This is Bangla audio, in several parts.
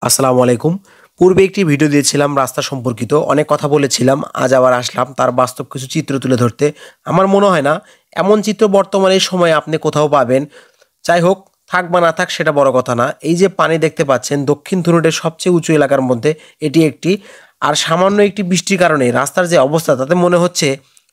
আসসালামু আলাইকুম। পূর্বে একটি ভিডিও দিয়েছিলাম রাস্তা সম্পর্কিত। অনেক কথা বলেছিলাম। আজ আবার আসলাম তার বাস্তব কিছু চিত্র তুলে ধরতে। আমার মনে হয় না এমন চিত্র বর্তমানে এই সময়ে আপনি কোথাও পাবেন। যাই হোক, থাক বা না থাক সেটা বড় কথা না। এই যে পানি দেখতে পাচ্ছেন দক্ষিণ ধুরুটের সবচেয়ে উঁচু এলাকার মধ্যে এটি একটি। আর সামান্য একটি বৃষ্টির কারণে রাস্তার যে অবস্থা তাতে মনে হচ্ছে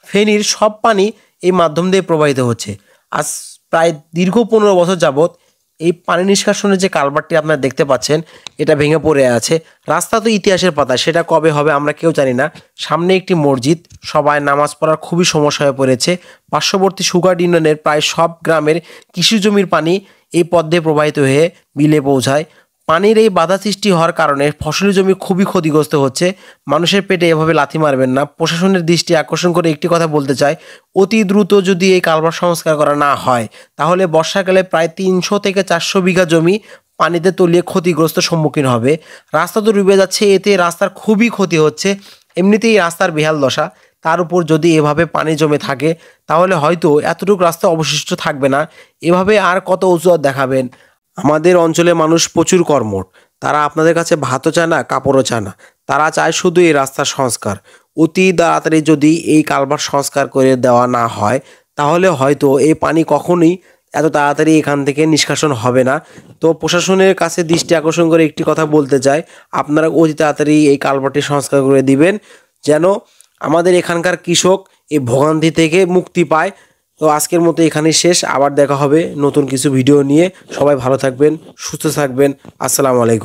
ফেনীর সব পানি এই মাধ্যম দিয়ে প্রবাহিত হচ্ছে। আজ প্রায় দীর্ঘ ১৫ বছর যাবৎ এই পানি নিষ্কাশনের যে কালভার্টটি আপনারা দেখতে পাচ্ছেন এটা ভেঙে পড়ে আছে। রাস্তা তো ইতিহাসের পাতা, সেটা কবে হবে আমরা কেউ জানি না। সামনে একটি মসজিদ, সবাই নামাজ পড়ার খুবই সমস্যা হয়ে পড়েছে। পার্শ্ববর্তী সুগার ইউনিয়নের প্রায় সব গ্রামের কৃষি জমির পানি এই পথ দিয়ে প্রবাহিত হয়ে বিলে পৌঁছায়। পানির এই বাধা সৃষ্টি হওয়ার কারণে ফসলি জমি খুবই ক্ষতিগ্রস্ত হচ্ছে। মানুষের পেটে এভাবে লাথি মারবেন না। প্রশাসনের দৃষ্টি আকর্ষণ করে একটি কথা বলতে চাই, অতি দ্রুত যদি এই কালভার্ট সংস্কার করা না হয় তাহলে বর্ষাকালে প্রায় ৩০০ থেকে ৪০০ বিঘা জমি পানিতে তলিয়ে ক্ষতিগ্রস্ত সম্মুখীন হবে। রাস্তা তো ডুবে যাচ্ছে, এতে রাস্তার খুবই ক্ষতি হচ্ছে। এমনিতেই রাস্তার বেহাল দশা, তার উপর যদি এভাবে পানি জমে থাকে তাহলে হয়তো এতটুকু রাস্তা অবশিষ্ট থাকবে না। এভাবে আর কত অজুহাত দেখাবেন? আমাদের অঞ্চলে মানুষ প্রচুর কর্মঠ। তারা আপনাদের কাছে ভাতও চায় না, কাপড়ও চায় না। তারা চায় শুধু এই রাস্তার সংস্কার। অতি তাড়াতাড়ি যদি এই কালভার্ট সংস্কার করে দেওয়া না হয় তাহলে হয়তো এই পানি কখনোই এত তাড়াতাড়ি এখান থেকে নিষ্কাশন হবে না। তো প্রশাসনের কাছে দৃষ্টি আকর্ষণ করে একটি কথা বলতে চাই, আপনারা অতি তাড়াতাড়ি এই কালভার্টটি সংস্কার করে দিবেন, যেন আমাদের এখানকার কৃষক এই ভোগান্তি থেকে মুক্তি পায়। তো আজকের মতো এখানেই শেষ। আবার দেখা হবে নতুন কিছু ভিডিও নিয়ে। সবাই ভালো থাকবেন, সুস্থ থাকবেন। আসসালামু আলাইকুম।